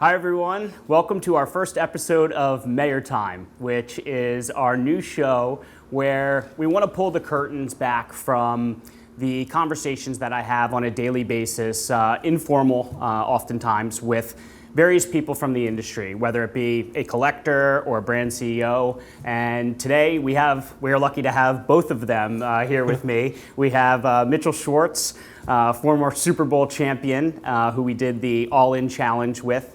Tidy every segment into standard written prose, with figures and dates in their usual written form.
Hi everyone, welcome to our first episode of Mayor Time, which is our new show where we want to pull the curtains back from the conversations that I have on a daily basis, informal oftentimes, with various people from the industry, whether it be a collector or a brand CEO. And today we're lucky to have both of them here with me. We have Mitchell Schwartz, former Super Bowl champion, who we did the All-In Challenge with,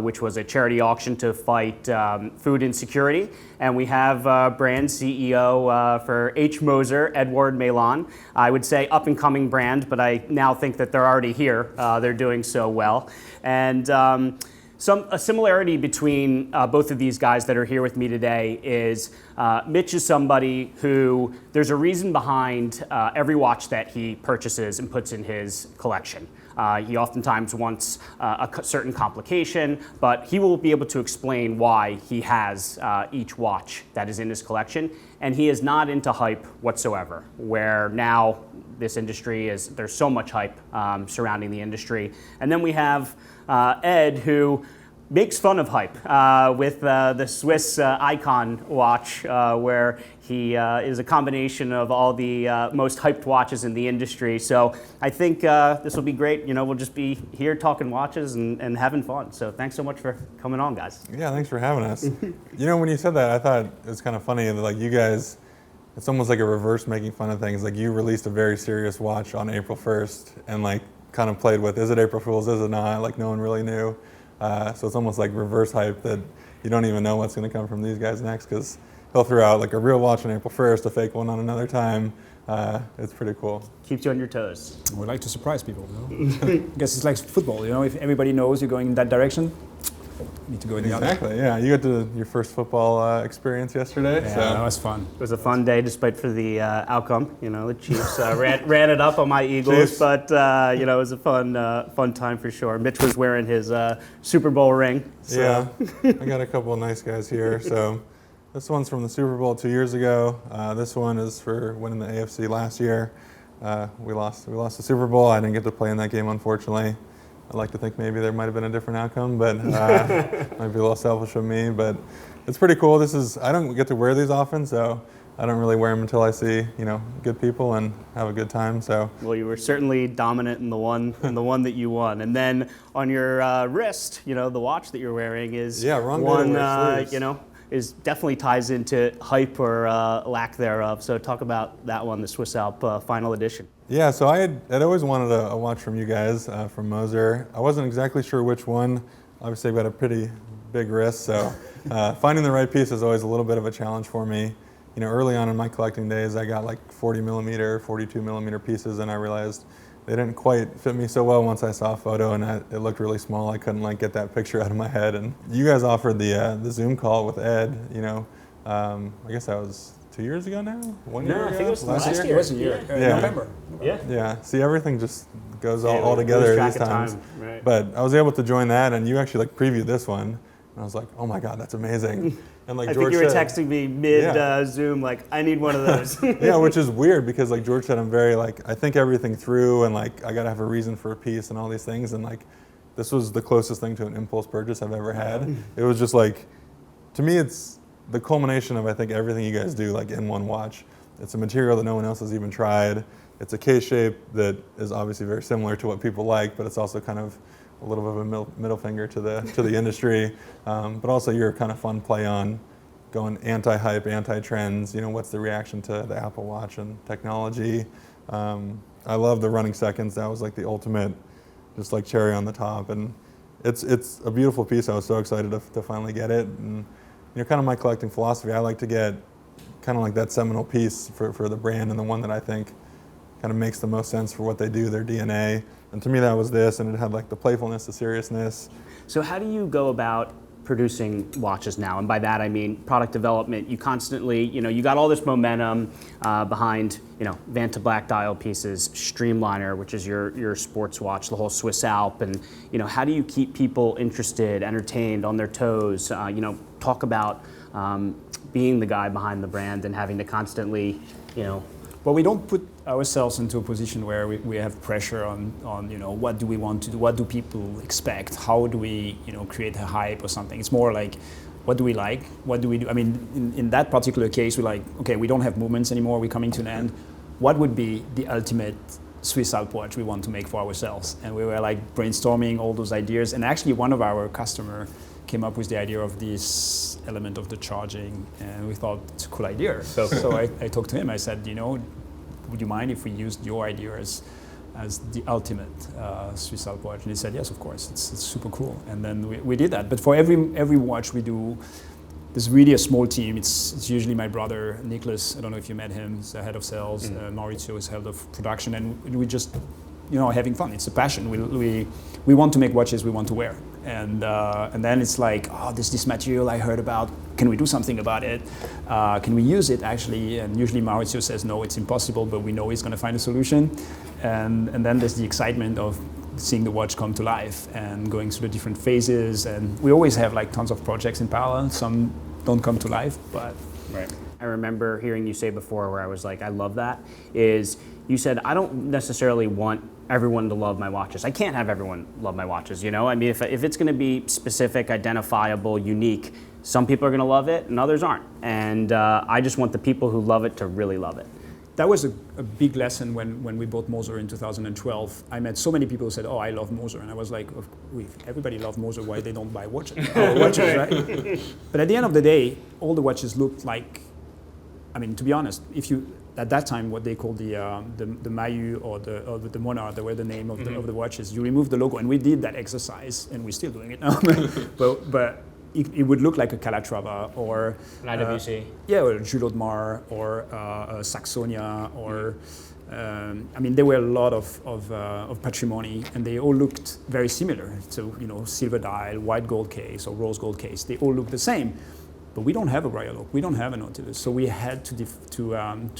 which was a charity auction to fight food insecurity. And we have brand CEO for H. Moser, Edouard Meylan. I would say up-and-coming brand, but I now think that they're already here. They're doing so well. And a similarity between both of these guys that are here with me today is Mitch is somebody who, there's a reason behind every watch that he purchases and puts in his collection. He oftentimes wants a certain complication, but he will be able to explain why he has each watch that is in his collection. And he is not into hype whatsoever, where now this industry there's so much hype surrounding the industry. And then we have Ed, who makes fun of hype with the Swiss Icon watch, where he is a combination of all the most hyped watches in the industry. So I think this will be great. You know, we'll just be here talking watches and having fun. So thanks so much for coming on, guys. Yeah, thanks for having us. You know, when you said that, I thought it was kind of funny that, like, you guys, it's almost like a reverse making fun of things. Like, you released a very serious watch on April 1st and, like, kind of played with, is it April Fool's, is it not? Like, no one really knew. So it's almost like reverse hype that you don't even know what's going to come from these guys next, because he'll throw out like a real watch on April 1st, a fake one on another time. It's pretty cool. Keeps you on your toes. We like to surprise people. You know? I guess it's like football. You know, if everybody knows you're going in that direction, you need to go in the other. Exactly. Yeah, you got to your first football experience yesterday. Yeah, so. that was fun. It was a fun day, despite for the outcome. You know, the Chiefs ran it up on my Eagles, Chiefs. but you know, it was a fun time for sure. Mitch was wearing his Super Bowl ring. So. Yeah, I got a couple of nice guys here. So this one's from the Super Bowl 2 years ago. This one is for winning the AFC last year. We lost the Super Bowl. I didn't get to play in that game, unfortunately. I'd like to think maybe there might have been a different outcome, but might be a little selfish of me. But it's pretty cool. I don't get to wear these often, so I don't really wear them until I see, you know, good people and have a good time. So. Well, you were certainly dominant in the one that you won, and then on your wrist, you know, the watch that you're wearing is one, you know, is definitely ties into hype or lack thereof. So talk about that one, the Swiss Alp Final Edition. Yeah, so I'd always wanted a watch from you guys, from Moser. I wasn't exactly sure which one. Obviously, I've got a pretty big wrist, so finding the right piece is always a little bit of a challenge for me. You know, early on in my collecting days, I got like 40 millimeter, 42 millimeter pieces, and I realized they didn't quite fit me so well once I saw a photo, and it looked really small. I couldn't like get that picture out of my head. And you guys offered the Zoom call with Ed. You know, I guess that was 2 years ago now? 1 year ago? I think it was last year. It was a year. November. Yeah. Yeah. See, everything just goes all together these times. Right. But I was able to join that, and you actually like previewed this one, and I was like, oh my God, that's amazing. And like I George think you were said, texting me mid Zoom, like, I need one of those. yeah, which is weird because like George said, I'm very like, I think everything through, and like I gotta have a reason for a piece and all these things, and like this was the closest thing to an impulse purchase I've ever had. It was just like, to me, it's the culmination of I think everything you guys do like in one watch. It's a material that no one else has even tried. It's a case shape that is obviously very similar to what people like, but it's also kind of a little bit of a middle finger to the industry. But also your kind of fun play on going anti-hype, anti-trends. You know, what's the reaction to the Apple Watch and technology? I love the running seconds. That was like the ultimate, just like cherry on the top. And it's a beautiful piece. I was so excited to finally get it. And you know, kind of my collecting philosophy, I like to get kind of like that seminal piece for the brand, and the one that I think kind of makes the most sense for what they do, their DNA. And to me, that was this, and it had like the playfulness, the seriousness. So how do you go about producing watches now? And by that I mean product development. You constantly, you know, you got all this momentum behind, you know, Vanta black dial pieces, Streamliner, which is your sports watch, the whole Swiss Alp, and you know, how do you keep people interested, entertained, on their toes? You know, talk about being the guy behind the brand and having to constantly, you know, But we don't put ourselves into a position where we have pressure on what do we want to do, what do people expect, how do we create a hype or something. It's more like, what do we like, what do we do? I mean, in that particular case, we're like, okay, we don't have movements anymore, we're coming to an end. What would be the ultimate Swiss Alp watch we want to make for ourselves? And we were like brainstorming all those ideas, and actually one of our customers came up with the idea of this element of the charging, and we thought it's a cool idea. So I talked to him. I said, would you mind if we used your idea as the ultimate Swiss Alp watch? And he said, yes, of course. It's super cool. And then we did that. But for every watch we do, there's really a small team. It's usually my brother Nicholas. I don't know if you met him. He's the head of sales. Maurizio is head of production, and we just having fun. It's a passion. We want to make watches we want to wear. And then it's like, oh, there's this material I heard about. Can we do something about it? Can we use it actually? And usually Maurizio says, no, it's impossible, but we know he's going to find a solution. And then there's the excitement of seeing the watch come to life and going through the different phases. And we always have like tons of projects in parallel. Some don't come to life, but... Right. I remember hearing you say before where I was like, I love that, is you said, I don't necessarily want everyone to love my watches. I can't have everyone love my watches, I mean, if it's going to be specific, identifiable, unique, some people are going to love it and others aren't. And I just want the people who love it to really love it. That was a big lesson when we bought Moser in 2012. I met so many people who said, oh, I love Moser. And I was like, everybody loves Moser, why they don't buy watches, right? But at the end of the day, all the watches looked like, I mean, to be honest, at that time, what they called the Mayu or the Monarch, that were the name of the watches, you remove the logo, and we did that exercise, and we're still doing it now. but it would look like a Calatrava or an IWC. Or a Jules Audemars or a Saxonia or I mean, there were a lot of patrimony, and they all looked very similar. So silver dial, white gold case, or rose gold case, they all look the same. But we don't have a Royal Oak, we don't have a Nautilus, so we had to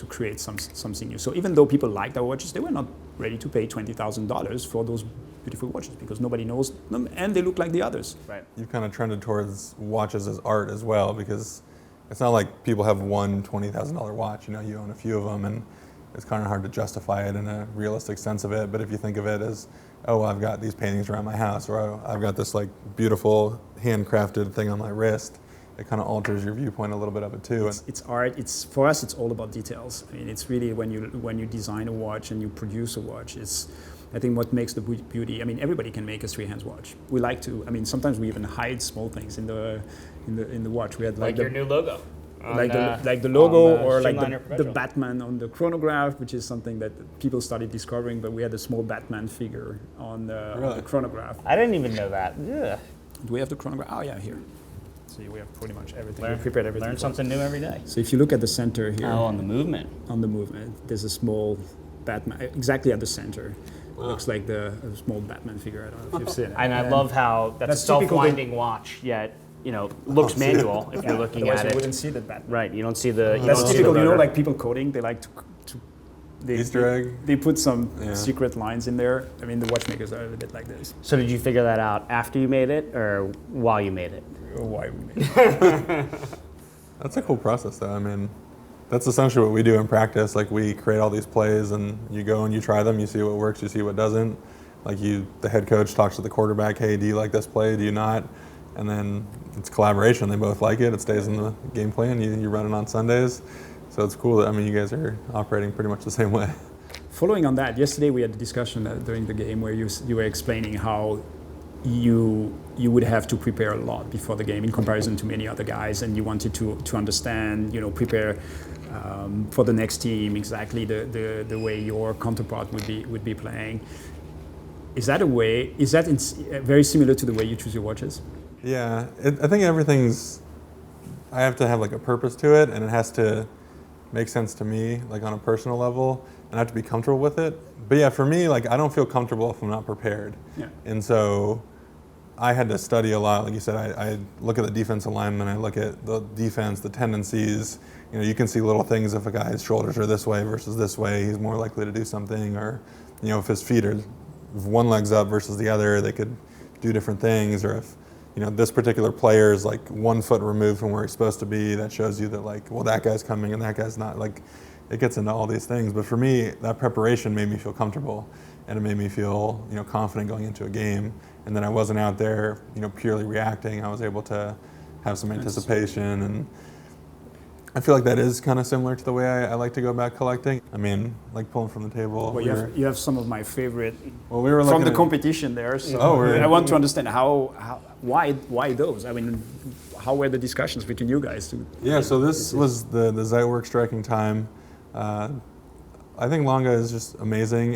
create something new. So even though people liked our watches, they were not ready to pay $20,000 for those beautiful watches because nobody knows them and they look like the others. Right. You've kind of trended towards watches as art as well, because it's not like people have one $20,000 watch. You own a few of them, and it's kind of hard to justify it in a realistic sense of it. But if you think of it as, oh, I've got these paintings around my house, or oh, I've got this like beautiful handcrafted thing on my wrist, it kind of alters your viewpoint a little bit of it too. It's art. For us, it's all about details. I mean, it's really when you design a watch and you produce a watch, it's, I think, what makes the beauty. I mean, everybody can make a three-hands watch. We like to. I mean, sometimes we even hide small things in the watch. We had like your new logo. Like the logo, or like the Batman on the chronograph, which is something that people started discovering. But we had a small Batman figure on the chronograph. I didn't even know that. Yeah. Do we have the chronograph? Oh yeah, here. See, we have pretty much everything. We prepared everything. Learn something new every day. So if you look at the center here. Oh, on the movement. On the movement, there's a small Batman exactly at the center. Wow. It looks like a small Batman figure. I don't know if you've seen it. And I love how that's a self-winding watch, yet looks manual if you're looking at it. You wouldn't see the Batman. Right, you don't see the. That's typical. Like people coding, they like to Easter egg. They put some secret lines in there. I mean, the watchmakers are a bit like this. So did you figure that out after you made it, or while you made it? Why we made it. That's a cool process, though. I mean, that's essentially what we do in practice. Like, we create all these plays, and you go and you try them. You see what works. You see what doesn't. Like, the head coach talks to the quarterback. Hey, do you like this play? Do you not? And then it's collaboration. They both like it. It stays in the game plan. You run it on Sundays. So it's cool. I mean, you guys are operating pretty much the same way. Following on that, yesterday we had a discussion during the game where you were explaining how you would have to prepare a lot before the game in comparison to many other guys, and you wanted to understand, prepare for the next team exactly the way your counterpart would be playing. Is that very similar to the way you choose your watches? Yeah, I think I have to have like a purpose to it, and it has to make sense to me, like on a personal level, and I have to be comfortable with it. But yeah, for me, like, I don't feel comfortable if I'm not prepared. Yeah. And so I had to study a lot. Like you said, I look at the defense alignment, I look at the defense, the tendencies. You can see little things. If a guy's shoulders are this way versus this way, he's more likely to do something. Or, if his feet are, if one leg's up versus the other, they could do different things. Or if, this particular player is like 1 foot removed from where he's supposed to be, that shows you that, like, well, that guy's coming and that guy's not. Like, it gets into all these things. But for me, that preparation made me feel comfortable, and it made me feel, you know, confident going into a game. And then I wasn't out there, you know, purely reacting. I was able to have some anticipation, and I feel like that is kind of similar to the way I like to go about collecting. I mean, like pulling from the table. Well, you have some of my favorite well, we were from the at, competition there. So really? I want to understand why those. I mean, how were the discussions between you guys? Yeah, so this was the Zeitwerk striking time. I think Lange is just amazing.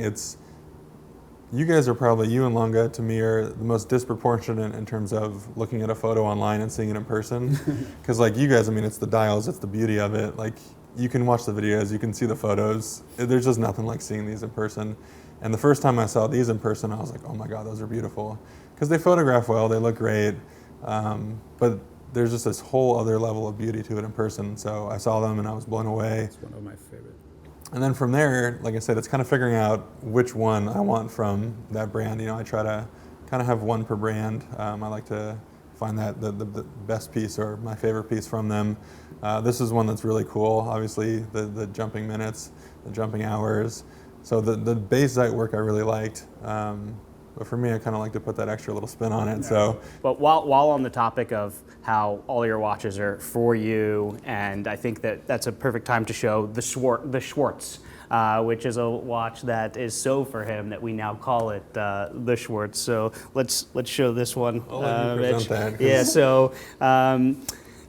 You guys are probably, you and Lange to me are the most disproportionate in terms of looking at a photo online and seeing it in person. Because like you guys, I mean, it's the dials, it's the beauty of it. Like you can watch the videos, you can see the photos. There's just nothing like seeing these in person. And the first time I saw these in person, I was like, oh my God, those are beautiful. Because they photograph well, they look great. But there's just this whole other level of beauty to it in person. So I saw them and I was blown away. It's one of my favorite. And then from there, like I said, it's kind of figuring out which one I want from that brand. You know, I try to kind of have one per brand. I like to find that the best piece or my favorite piece from them. This is one that's really cool. Obviously, the jumping minutes, the jumping hours. So the base Zeitwerk I really liked. But for me, I kind of like to put that extra little spin on it. Yeah. So, but while on the topic of how all your watches are for you, and I think that's a perfect time to show the Schwartz, which is a watch that is so for him that we now call it the Schwartz. So let's show this one. I'll let you present that. Yeah. So.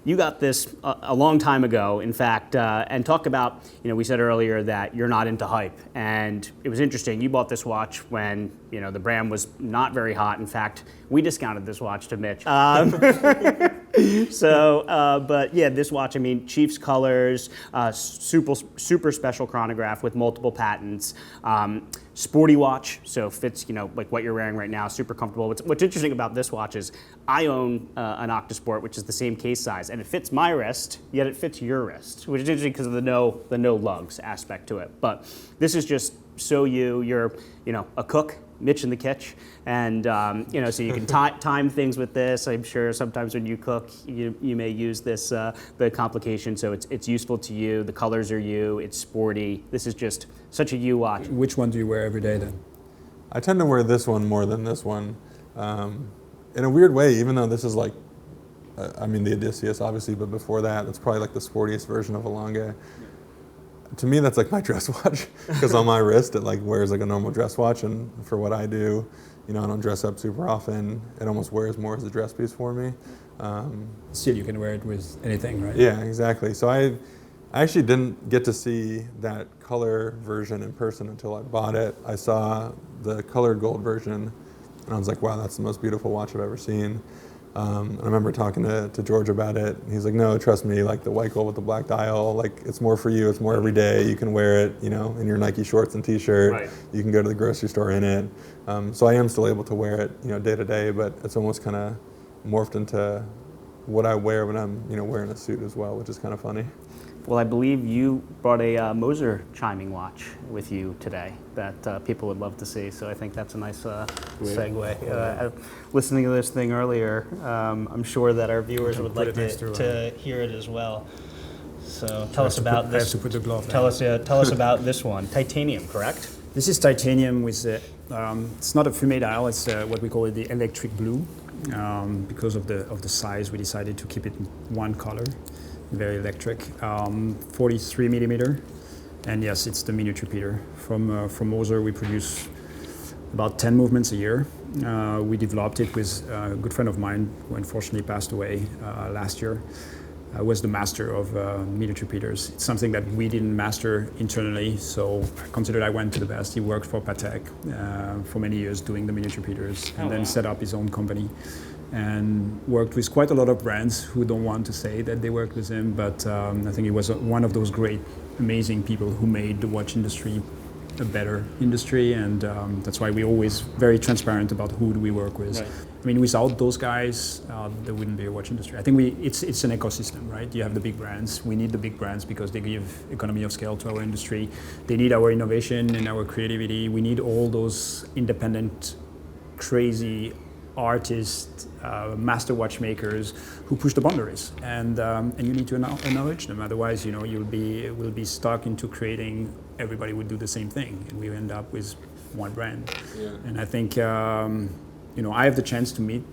You got this a long time ago, in fact, and talk about, you know, we said earlier that you're not into hype, and it was interesting. You bought this watch when, you know, the brand was not very hot. In fact, we discounted this watch to Mitch. But yeah, this watch, I mean, Chiefs colors, super special chronograph with multiple patents. Sporty watch, so fits, you know, like what you're wearing right now, super comfortable. What's interesting about this watch is I own an Octosport, which is the same case size, and it fits my wrist, yet it fits your wrist, which is interesting because of the no lugs aspect to it. But this is just so you're, you know, a cook, Mitch in the kitchen, and you know, so you can time things with this. I'm sure sometimes when you cook, you may use this the complication, so it's useful to you. The colors are you. It's sporty. This is just such a you watch. Which one do you wear every day then? I tend to wear this one more than this one. In a weird way, even though this is like, I mean the Odysseus obviously, but before that, it's probably like the sportiest version of a Lange. To me, that's like my dress watch, because on my wrist, it like wears like a normal dress watch, and for what I do, you know, I don't dress up super often. It almost wears more as a dress piece for me. Still, you can wear it with anything, right? Yeah, exactly. So I actually didn't get to see that color version in person until I bought it. I saw the colored gold version, and I was like, wow, that's the most beautiful watch I've ever seen. And I remember talking to George about it. He's like, no, trust me, like the white gold with the black dial, like it's more for you, it's more every day. You can wear it, you know, in your Nike shorts and t-shirt. Right. You can go to the grocery store in it. So I am still able to wear it, you know, day to day, but it's almost kind of morphed into what I wear when I'm, you know, wearing a suit as well, which is kind of funny. Well, I believe you brought a Moser chiming watch with you today that people would love to see. So I think that's a nice segue. Listening to this thing earlier, I'm sure that our viewers would like to hear it as well. So tell us about this. I have to put the glove. Tell us about this one. Titanium, correct? This is titanium with it's not a fume dial. It's what we call it the electric blue. Because of the size, we decided to keep it in one color. Very electric, 43 millimeter, and yes, it's the minute repeater. From Moser, we produce about 10 movements a year. We developed it with a good friend of mine who unfortunately passed away last year. I was the master of minute repeaters. It's something that we didn't master internally, so I considered I went to the best. He worked for Patek for many years doing the minute repeaters, and then set up his own company. And worked with quite a lot of brands who don't want to say that they worked with him, but I think he was one of those great, amazing people who made the watch industry a better industry, and that's why we're always very transparent about who do we work with. Right. I mean, without those guys, there wouldn't be a watch industry. I think it's an ecosystem, right? You have the big brands. We need the big brands because they give economy of scale to our industry. They need our innovation and our creativity. We need all those independent, crazy artists, master watchmakers who push the boundaries, and you need to acknowledge them. Otherwise, we'll be stuck into creating. Everybody would do the same thing, and we end up with one brand. Yeah. And I think I have the chance to meet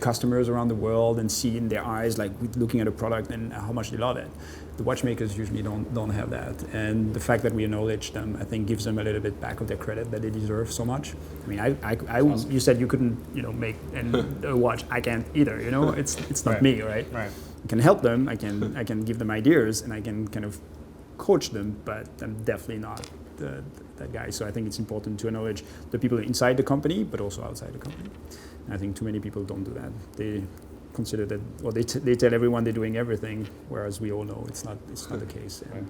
customers around the world and see in their eyes, like looking at a product and how much they love it. The watchmakers usually don't have that, and the fact that we acknowledge them, I think, gives them a little bit back of their credit that they deserve so much. I mean, awesome. You said you couldn't, make a watch. I can't either. It's not me, right? Right. I can help them. I can give them ideas, and I can kind of coach them, but I'm definitely not that guy. So I think it's important to acknowledge the people inside the company, but also outside the company. And I think too many people don't do that. They consider that, or they tell everyone they're doing everything, whereas we all know it's not the case. And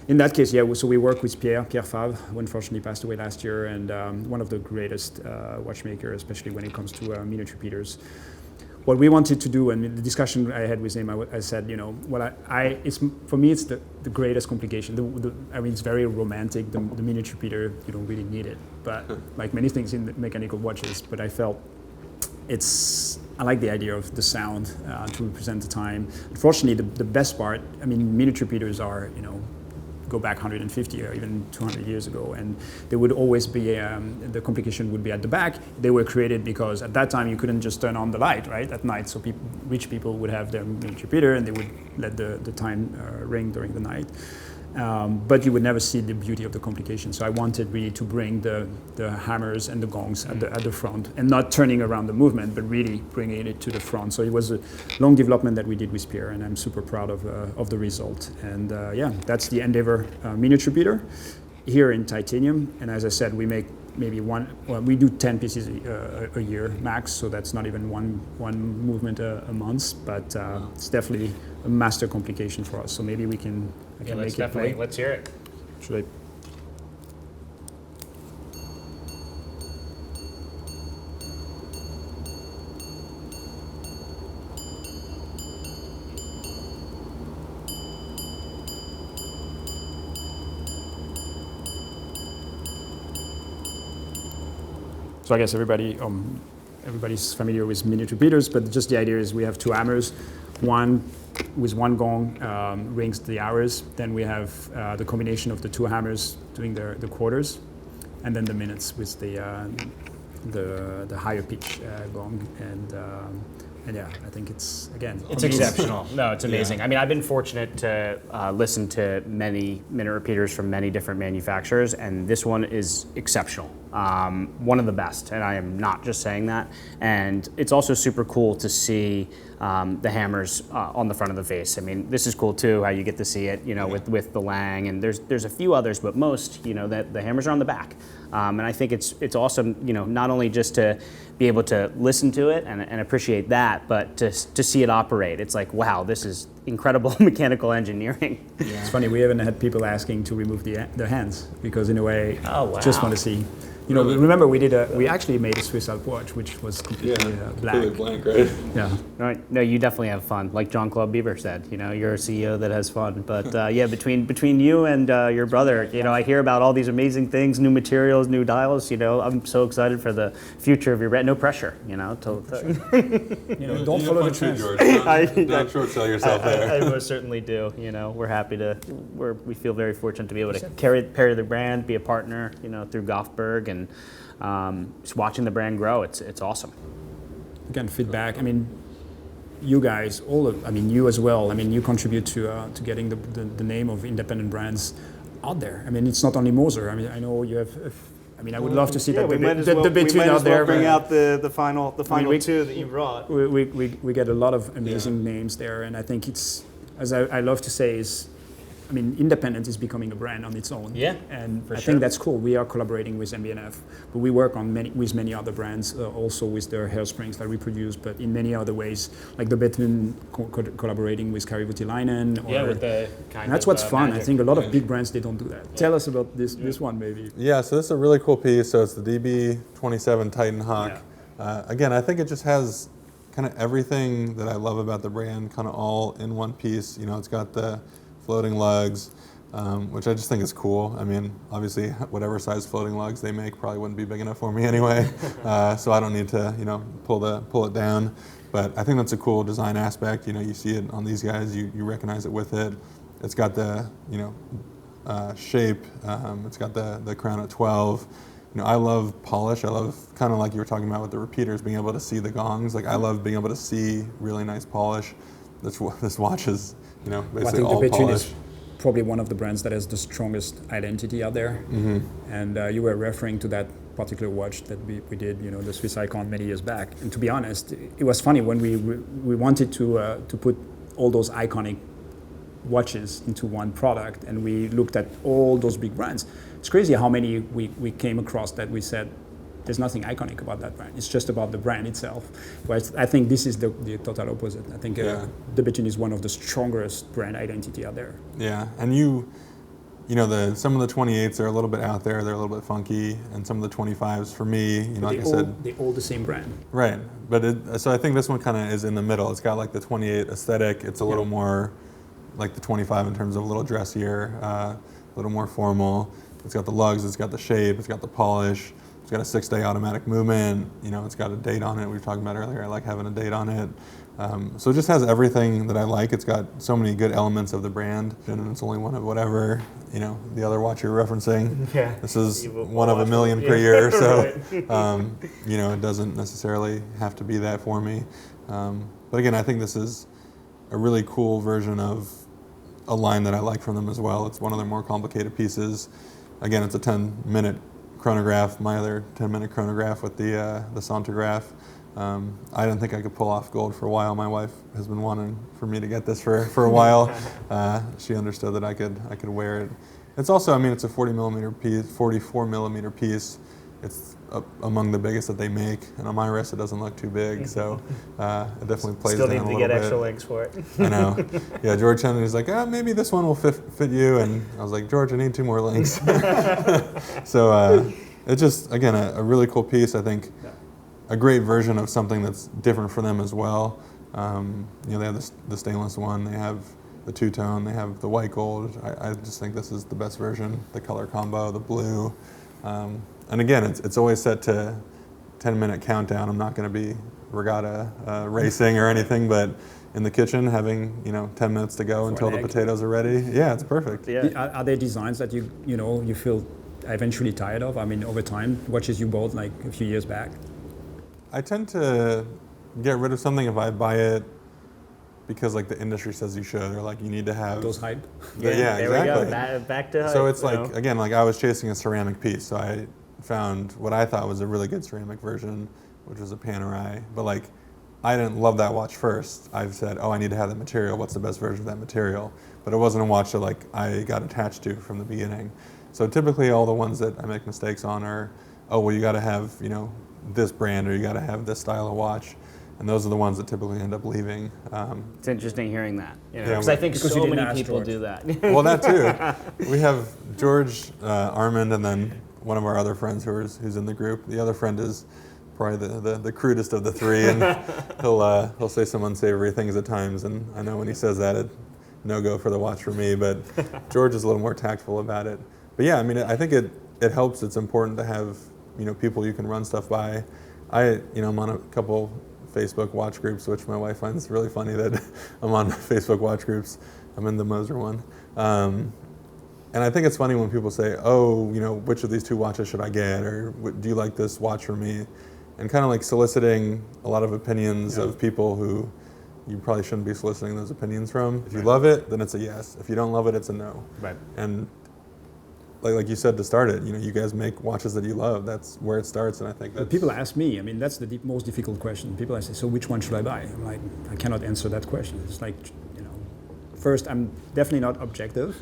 in that case, so we work with Pierre Favre, who unfortunately passed away last year, and one of the greatest watchmakers, especially when it comes to minute repeaters. What we wanted to do, and the discussion I had with him, I said, for me, it's the greatest complication. It's very romantic, the minute repeater, you don't really need it. But like many things in the mechanical watches, but I felt I like the idea of the sound to represent the time. Unfortunately, the best part, minute repeaters are, go back 150 or even 200 years ago, and there would always be, the complication would be at the back. They were created because at that time you couldn't just turn on the light, right, at night. So rich people would have their minute repeater and they would let the time ring during the night. But you would never see the beauty of the complication. So I wanted really to bring the hammers and the gongs at the front, and not turning around the movement, but really bringing it to the front. So it was a long development that we did with Pierre, and I'm super proud of the result. And that's the Endeavor minute repeater here in titanium. And as I said, we make maybe we do 10 pieces a year max, so that's not even one movement a month, but it's definitely a master complication for us. So maybe I can make it play. Let's hear it. Should I? So I guess everybody's familiar with minute repeaters, but just the idea is we have two hammers. One with one gong rings the hours. Then we have the combination of the two hammers doing the quarters, and then the minutes with the higher pitch gong. And yeah, I think it's exceptional. No, it's amazing. Yeah. I've been fortunate to listen to many minute repeaters from many different manufacturers, and this one is exceptional. One of the best, and I am not just saying that. And it's also super cool to see the hammers on the front of the face. This is cool too, how you get to see it, with the Lange, and there's a few others, but most, that the hammers are on the back. And I think it's awesome, not only just to be able to listen to it and appreciate that, but to see it operate. It's like, wow, this is incredible mechanical engineering. Yeah. It's funny, we even had people asking to remove the hands, because in a way, just want to see. Remember we actually made a Swiss Alp Watch, which was completely black. Completely blank, right? Yeah. Right. No, you definitely have fun. Like Jean-Claude Bieber said, you're a CEO that has fun. But between you and your brother, I hear about all these amazing things, new materials, new dials. I'm so excited for the future of your brand. No pressure, don't follow the trends. Don't short sell yourself there. I most certainly do. We're happy we feel very fortunate to be able to carry the brand, be a partner, through Goffberg, and just watching the brand grow. It's awesome. Again, feedback. You guys, you as well. You contribute to getting the name of independent brands out there. It's not only Moser. I know you have. I would love to see that the Bethune out there. Bring out the final two that you brought. We get a lot of amazing names there, and I think it's, as I love to say, is. Independent is becoming a brand on its own. Yeah, and I think that's cool. We are collaborating with MB&F, but we work with many other brands, also with their hairsprings that we produce, but in many other ways, like the Bethune collaborating with Voutilainen. With the and that's what's fun. Magic. I think a lot of big brands, they don't do that. Yeah. Tell us about this one, maybe. Yeah, so this is a really cool piece. So it's the DB27 Titan Hawk. Yeah. Again, I think it just has kind of everything that I love about the brand, kind of all in one piece. It's got the floating lugs, which I just think is cool. I mean, obviously, whatever size floating lugs they make probably wouldn't be big enough for me anyway, so I don't need to, pull it down. But I think that's a cool design aspect. You see it on these guys, you recognize it with it. It's got the, shape. It's got the crown at 12. I love polish. I love, kind of like you were talking about with the repeaters, being able to see the gongs. Like, I love being able to see really nice polish. This watch is, basically all the Bethune polish. is probably one of the brands that has the strongest identity out there. Mm-hmm. And you were referring to that particular watch that we did, the Swiss Icon many years back. And to be honest, it was funny when we wanted to put all those iconic watches into one product, and we looked at all those big brands. It's crazy how many we came across that we said, there's nothing iconic about that brand. It's just about the brand itself. But I think this is the total opposite. I think the Bethune is one of the strongest brand identity out there. Yeah, and some of the 28s are a little bit out there. They're a little bit funky, and some of the 25s for me, like I said, they're all the same brand. Right, but so I think this one kind of is in the middle. It's got like the 28 aesthetic. It's a little more like the 25 in terms of a little dressier, a little more formal. It's got the lugs, it's got the shape, it's got the polish, it's got a 6-day automatic movement, it's got a date on it. We were talking about earlier, I like having a date on it. So it just has everything that I like. It's got so many good elements of the brand, and it's only one of whatever, the other watch you're referencing. Yeah. This is one of a million per year, so, it doesn't necessarily have to be that for me. But again, I think this is a really cool version of a line that I like from them as well. It's one of their more complicated pieces. Again, it's a 10-minute chronograph, my other 10-minute chronograph with the Centigraphe. I didn't think I could pull off gold for a while. My wife has been wanting for me to get this for a while. She understood that I could wear it. It's also, it's a 44 millimeter piece. It's among the biggest that they make, and on my wrist it doesn't look too big, so it definitely plays down a little bit. Still need to get extra links for it. I know. Yeah, George Henry's like, maybe this one will fit you, and I was like, George, I need 2 more links. So it's just, again, a really cool piece. I think a great version of something that's different for them as well. They have the stainless one, they have the two-tone, they have the white gold. I just think this is the best version, the color combo, the blue. And again, it's always set to 10-minute countdown. I'm not going to be regatta racing or anything, but in the kitchen, having 10 minutes to go until the potatoes are ready. Yeah, it's perfect. Yeah. Are there designs that you feel eventually tired of? Over time, watches you bought like a few years back? I tend to get rid of something if I buy it because like the industry says you should, or like you need to have those hype. Yeah, there exactly. we go. Back to hype. So it's like again, like I was chasing a ceramic piece, so I found what I thought was a really good ceramic version, which was a Panerai. But like, I didn't love that watch first. I've said, I need to have that material. What's the best version of that material? But it wasn't a watch that like I got attached to from the beginning. So typically, all the ones that I make mistakes on are, you got to have this brand, or you got to have this style of watch. And those are the ones that typically end up leaving. It's interesting hearing that, because I think so many people do that. Well, that too. We have George, Armand, and then one of our other friends who's in the group. The other friend is probably the crudest of the three, and he'll say some unsavory things at times. And I know when he says that, it's no go for the watch for me. But George is a little more tactful about it. But yeah, I think it helps. It's important to have people you can run stuff by. I'm on a couple Facebook watch groups, which my wife finds really funny that I'm on Facebook watch groups. I'm in the Moser one. And I think it's funny when people say, which of these 2 watches should I get? Or do you like this watch for me? And kind of like soliciting a lot of opinions of people who you probably shouldn't be soliciting those opinions from. If you love it, then it's a yes. If you don't love it, it's a no. Right. And like you said to start it, you guys make watches that you love. That's where it starts, and I think that people ask me. That's the most difficult question. People say, so which one should I buy? I'm like, I cannot answer that question. It's like, first, I'm definitely not objective.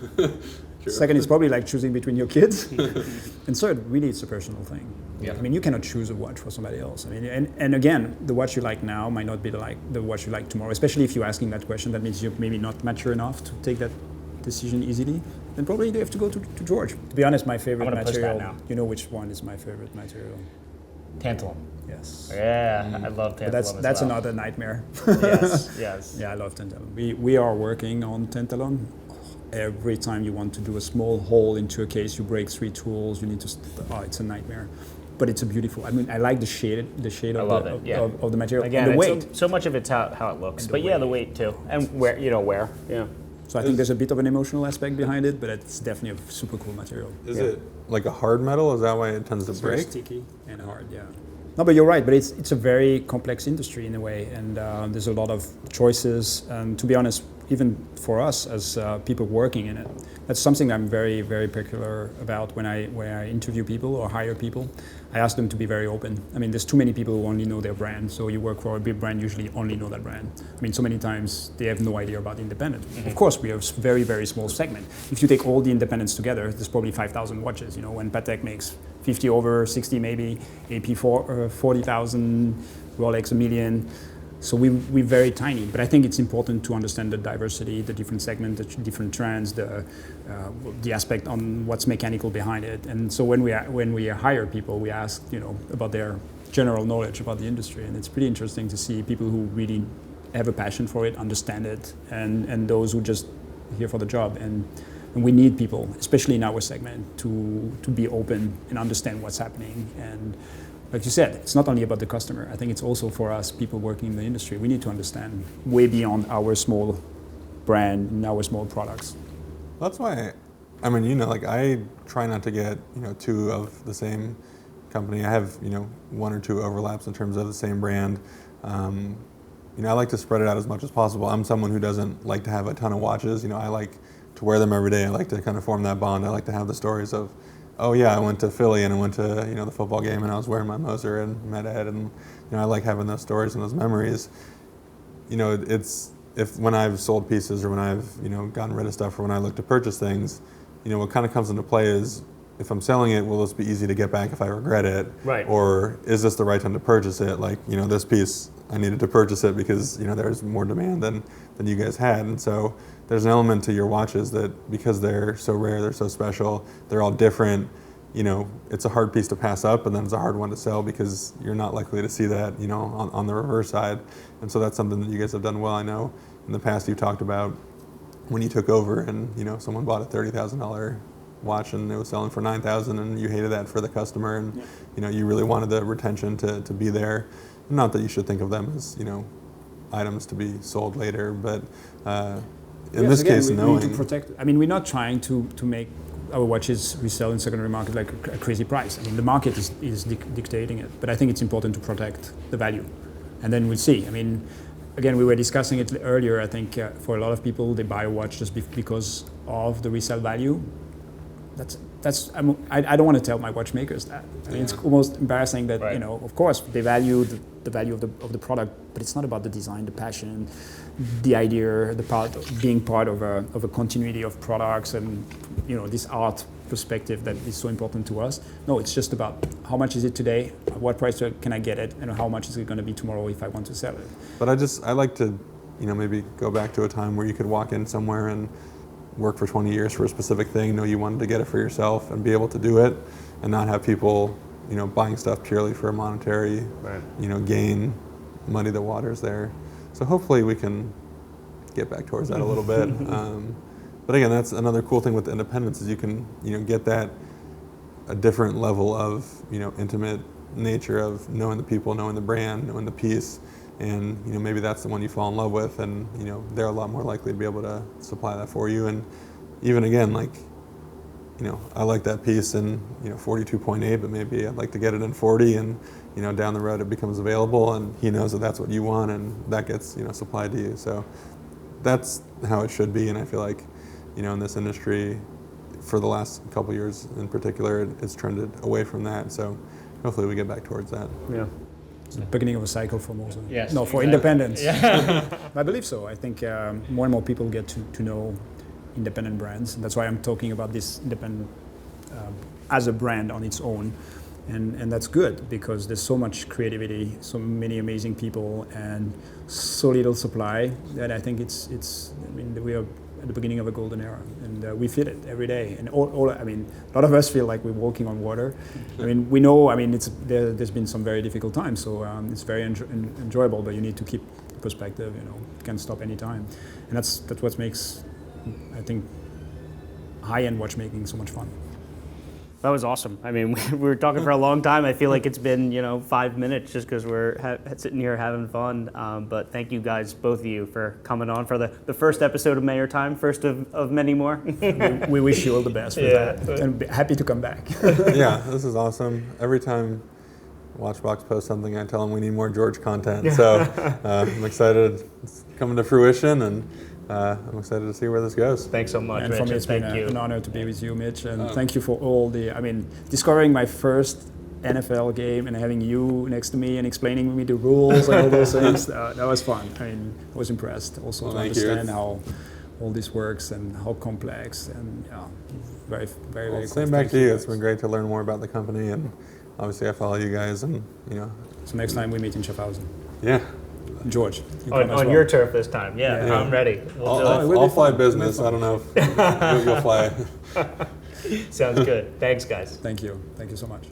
Second, it's probably like choosing between your kids. And third, really, it's a personal thing. Yeah. You cannot choose a watch for somebody else. And again, the watch you like now might not be like the watch you like tomorrow. Especially if you're asking that question, that means you're maybe not mature enough to take that decision easily. Then probably you have to go to George. To be honest, my favorite material. You know which one is my favorite material? Tantalum. Yes. Yeah, I love tantalum. That's another nightmare. Yes. Yeah, I love tantalum. We are working on tantalum. every time you want to do a small hole into a case, you break 3 tools. You need to. It's a nightmare. But it's a beautiful. I mean, I like the shade of the material. Again, and the weight. So much of it's how it looks. But yeah, the weight too, and where. Yeah. So I think there's a bit of an emotional aspect behind it, but it's definitely a super cool material. Is it like a hard metal? Is that why it tends to break? Very sticky and hard, yeah. No, but you're right. But it's a very complex industry in a way, and there's a lot of choices. And to be honest, even for us as people working in it, that's something I'm very, very particular about when I interview people or hire people. I ask them to be very open. I mean, there's too many people who only know their brand. So you work for a big brand, usually only know that brand. I mean, so many times they have no idea about independent. Mm-hmm. Of course, we are a very, very small segment. If you take all the independents together, there's probably 5,000 watches. You know, when Patek makes 50 over, 60 maybe, AP 40,000, Rolex 1 million. So we're very tiny, but I think it's important to understand the diversity, the different segments, the different trends, the aspect on what's mechanical behind it. And so when we hire people, we ask about their general knowledge about the industry, and it's pretty interesting to see people who really have a passion for it, understand it, and those who just here for the job. And we need people, especially in our segment, to be open and understand what's happening. And like you said, it's not only about the customer. I think it's also for us, people working in the industry. We need to understand way beyond our small brand and our small products. That's why, I mean, like I try not to get, 2 of the same company. I have, 1 or 2 overlaps in terms of the same brand. I like to spread it out as much as possible. I'm someone who doesn't like to have a ton of watches. I like to wear them every day. I like to kind of form that bond. I like to have the stories of, oh yeah, I went to Philly and I went to the football game and I was wearing my Moser and met Ed, and I like having those stories and those memories. It's when I've sold pieces or when I've gotten rid of stuff or when I look to purchase things, what kind of comes into play is if I'm selling it, will this be easy to get back if I regret it? Right. Or is this the right time to purchase it? Like this piece, I needed to purchase it because there's more demand than you guys had, and so there's an element to your watches that because they're so rare, they're so special, they're all different, it's a hard piece to pass up, and then it's a hard one to sell because you're not likely to see that, on the reverse side. And so that's something that you guys have done well. I know in the past you've talked about when you took over and, someone bought a $30,000 watch and it was selling for $9,000 and you hated that for the customer, and, you really wanted the retention to be there. Not that you should think of them as, items to be sold later, but in this case, we need to protect. I mean, we're not trying to make our watches resell in secondary market like a crazy price. I mean, the market is dictating it, but I think it's important to protect the value, and then we'll see. I mean, again, we were discussing it earlier. I think for a lot of people, they buy a watch just because of the resale value. I don't want to tell my watchmakers that. I mean, it's almost embarrassing that of course they value the value of the product, but it's not about the design, the passion, the idea, being part of a continuity of products, and this art perspective that is so important to us. No, it's just about how much is it today, at what price can I get it, and how much is it going to be tomorrow if I want to sell it. But I like to maybe go back to a time where you could walk in somewhere and work for 20 years for a specific thing, know you wanted to get it for yourself and be able to do it, and not have people, buying stuff purely for a monetary, gain, muddy the waters there. So hopefully we can get back towards that a little bit. But again, that's another cool thing with independence is you can, get that a different level of, intimate nature of knowing the people, knowing the brand, knowing the piece. And maybe that's the one you fall in love with, and they're a lot more likely to be able to supply that for you. And even again, like I like that piece in 42.8, but maybe I'd like to get it in 40, and down the road it becomes available, and he knows that that's what you want, and that gets supplied to you. So that's how it should be. And I feel like in this industry, for the last couple of years in particular, it's trended away from that. So hopefully we get back towards that. Yeah. It's the beginning of a cycle for Moser. Yes, no, for exactly. independence. Yeah. I believe so. I think more and more people get to know independent brands. And that's why I'm talking about this independent as a brand on its own. And that's good because there's so much creativity, so many amazing people, and so little supply that I think we are at the beginning of a golden era, and we feel it every day. And a lot of us feel like we're walking on water. I mean, we know. I mean, there's been some very difficult times, so it's very enjoyable. But you need to keep perspective. You can't stop any time, and that's what makes, I think, high-end watchmaking so much fun. That was awesome. I mean, we were talking for a long time. I feel like it's been, 5 minutes just because we're sitting here having fun. But thank you guys, both of you, for coming on for the first episode of Mayor Time, first of many more. We wish you all the best with that, and happy to come back. Yeah, this is awesome. Every time WatchBox posts something, I tell them we need more George content. So I'm excited it's coming to fruition, and I'm excited to see where this goes. Thanks so much, And Mitch. for me, it's been Thank you. an honor to be with you, Mitch, and thank you for all discovering my first NFL game and having you next to me and explaining to me the rules and all those things. That was fun. I mean, I was impressed also to understand how all this works and how complex, and very, very, very cool. Same back to you. It's been great to learn more about the company, and obviously I follow you guys, and So next time we meet in Schaffhausen. Yeah. George, you come as On well. your turf this time. Yeah, Yeah. I'm ready. We'll do it. I'll fly business. I don't know if you'll fly. Sounds good. Thanks, guys. Thank you so much.